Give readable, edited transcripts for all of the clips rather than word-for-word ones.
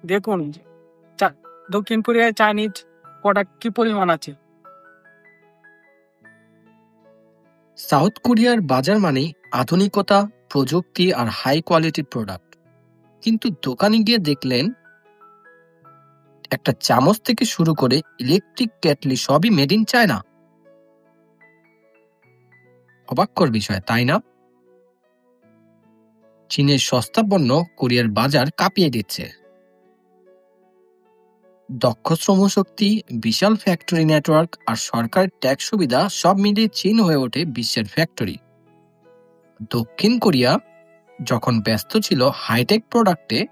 দেখুন, চা- দক্ষিণ কোরিয়ায় চাইনিজ প্রোডাক্ট কি পরিমাণ আছে। সাউথ কোরিয়ার বাজার মানেই আধুনিকতা, প্রযুক্তি আর হাই কোয়ালিটির প্রোডাক্ট। কিন্তু দোকানে গিয়ে দেখলেন একটা চামচ থেকে শুরু করে ইলেকট্রিক কেটলি সবই মেড ইন চায়না। অবাক্কর বিষয়, তাই না? চীনের সস্তা পণ্য কোরিয়ার বাজার কাঁপিয়ে দিচ্ছে। দক্ষ শ্রমশক্তি, বিশাল ফ্যাক্টরি নেটওয়ার্ক আর সরকারের ট্যাক্স সুবিধা সব মিলিয়ে চীন হয়ে ওঠে বিশ্বের ফ্যাক্টরি। দক্ষিণ কোরিয়া যখন ব্যস্ত ছিল হাইটেক প্রোডাক্টে,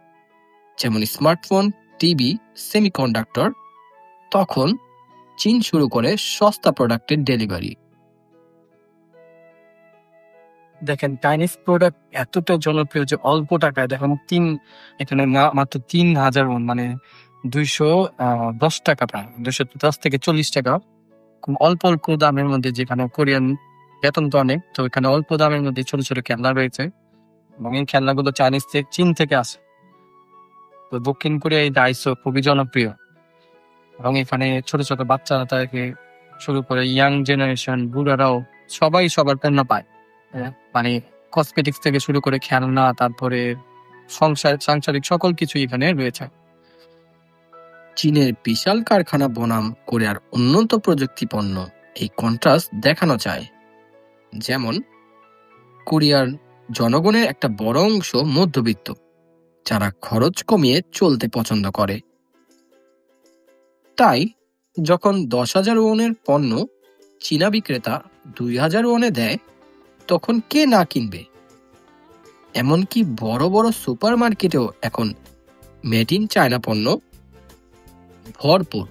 যেমন স্মার্টফোন, টিভি, সেমিকন্ডাক্টর, তখন চীন শুরু করে সস্তা প্রোডাক্টের ডেলিভারি। দেখেন, চাইনিজ প্রোডাক্ট এতটা জনপ্রিয় যে অল্প টাকায় দেখুন এখানে মাত্র 3,000 won, মানে 210 টাকা, প্রায় 210 থেকে 40 টাকা, খুব অল্প অল্প দামের মধ্যে। যেখানে কোরিয়ান বেতন তো অনেক, তো এখানে অল্প দামের মধ্যে ছোট ছোট খেলনা রয়েছে, এবং এই খেলনাগুলো চীন থেকে আসে। তো দক্ষিণ কোরিয়া এই ডাইসো খুবই জনপ্রিয়, এবং এখানে ছোট ছোট বাচ্চারা থেকে শুরু করে ইয়াং জেনারেশন, বুড়ারাও সবাই সবার পণ্য পায়। হ্যাঁ, মানে কসমেটিক্স থেকে শুরু করে খেলনা, তারপরে সাংসারিক সকল কিছু এখানে রয়েছে। চীনের বিশাল কারখানা বনাম কোরিয়ার উন্নত প্রযুক্তি পণ্য, এই কন্ট্রাস্ট দেখানো যায়। যেমন কোরিয়ার জনগণের একটা বড় অংশ মধ্যবিত্ত, যারা খরচ কমিয়ে চলতে পছন্দ করে। তাই যখন 10,000 ওনের পণ্য চীনা বিক্রেতা 2,000 ওনে দেয়, তখন কে না কিনবে? এমনকি বড় বড় সুপার মার্কেটেও এখন মেড ইন চায়না পণ্য ভরপুর।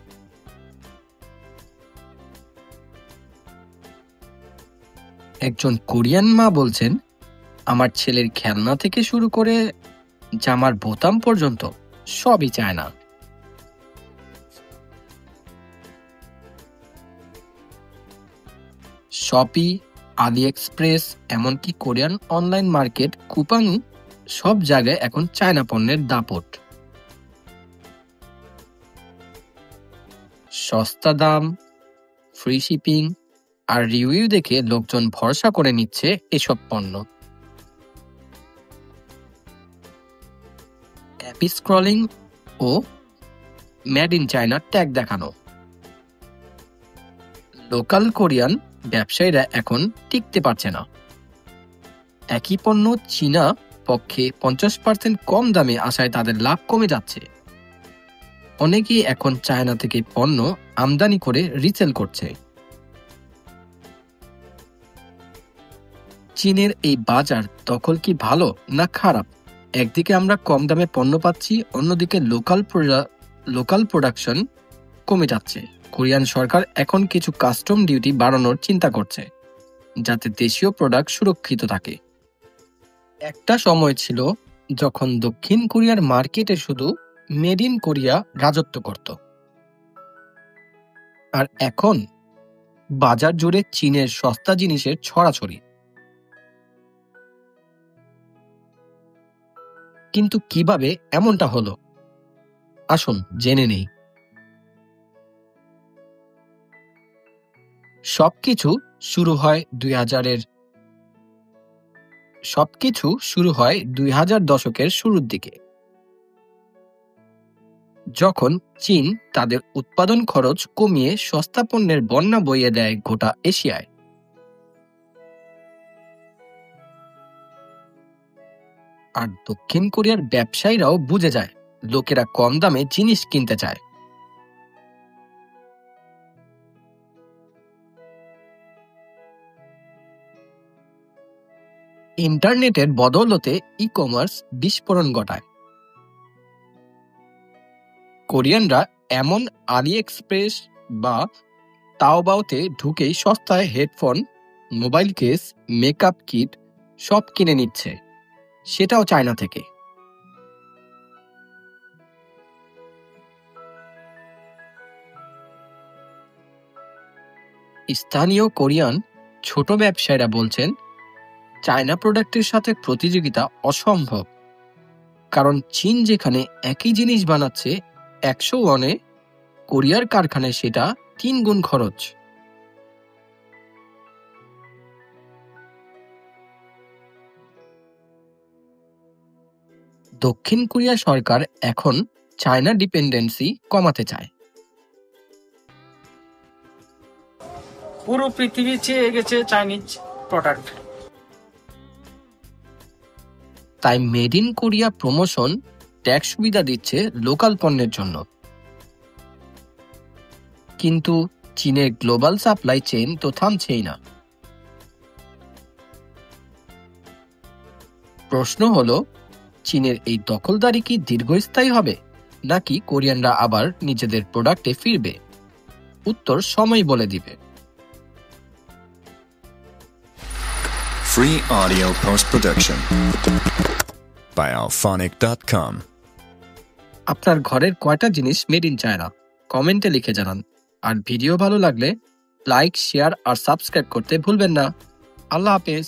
একজন কোরিয়ান মা বলছেন, আমার ছেলের খেলনা থেকে শুরু করে জামার বোতাম পর্যন্ত সবই চায়না। শপি, আলি এক্সপ্রেস, এমনকি কোরিয়ান অনলাইন মার্কেট কুপাং, সব জায়গায় এখন চায়না পণ্যের দাপট। সস্তা দাম, ফ্রি শিপিং আর রিভিউ দেখে লোকজন ভরসা করে নিচ্ছে এসব পণ্য। অ্যাপ স্ক্রলিং ও মেড ইন চায়না ট্যাগ দেখানো। লোকাল কোরিয়ান ব্যবসায়ীরা এখন টিকতে পারছে না। একই পণ্য চীনা পক্ষে 50% কম দামে আসায় তাদের লাভ কমে যাচ্ছে। অনেকেই এখন চায়না থেকে পণ্য আমদানি করে রিসেল করছে। চীনের এই বাজার দখল কি ভালো না খারাপ? একদিকে আমরা কম দামে পণ্য পাচ্ছি, অন্যদিকে লোকাল প্রোডাকশন কমে যাচ্ছে। কোরিয়ান সরকার এখন কিছু কাস্টম ডিউটি বাড়ানোর চিন্তা করছে, যাতে দেশীয় প্রোডাক্ট সুরক্ষিত থাকে। একটা সময় ছিল যখন দক্ষিণ কোরিয়ার মার্কেটে শুধু মেড ইন কোরিয়া রাজত্ব করত, আর এখন বাজার জুড়ে চীনের সস্তা জিনিসের ছড়াছড়ি। কিন্তু কিভাবে এমনটা হলো, আসুন জেনে নেই। সবকিছু শুরু হয় 2000 দশকের শুরুর দিকে, যখন চীন তাদের উৎপাদন খরচ কমিয়ে সস্তা পণ্যের বন্যা বইয়ে দেয় গোটা এশিয়ায়। আর দক্ষিণ কোরিয়ার ব্যবসায়ীরাও বুঝে যায় লোকেরা কম দামে জিনিস কিনতে চায়। ইন্টারনেটের বদৌলতে ই কমার্স বিস্ফোরণ ঘটায়। কোরিয়ানরা এমন আলি এক্সপ্রেস বা তাওবাওতে ঢুকেই সস্তায় headphone, mobile case, makeup kit সব কিনে নিচ্ছে, সেটাও চায়না থেকে। স্থানীয় কোরিয়ান ছোট ব্যবসায়ীরা বলছেন, চায়না প্রোডাক্টের সাথে প্রতিযোগিতা অসম্ভব। কারণ চীন যেখানে একই জিনিস বানাচ্ছে 100 ওয়ানে, কোরিয়ার কারখানায় সেটা 3 গুণ খরচ। দক্ষিণ কোরিয়া সরকার এখন চায়না ডিপেন্ডেন্সি কমাতে চায়। পুরো পৃথিবী চেয়ে গেছে চাইনিজ প্রোডাক্ট। তাই made in Korea promotion tax সুবিধা দিচ্ছে লোকাল পণ্যের জন্য। কিন্তু চীনের গ্লোবাল সাপ্লাই চেইন তো থামছেই না। প্রশ্ন হলো, চীনের এই দখলদারি কি দীর্ঘস্থায়ী হবে, নাকি কোরিয়ানরা আবার নিজেদের প্রোডাক্টে ফিরবে? উত্তর সময় বলে দিবে। Free audio post-production by alphonic.com. আপনার ঘরের কয়টা জিনিস মেড ইন চায়না কমেন্টে লিখে জানান। আর ভিডিও ভালো লাগলে লাইক, শেয়ার আর সাবস্ক্রাইব করতে ভুলবেন না। আল্লাহ হাফেজ।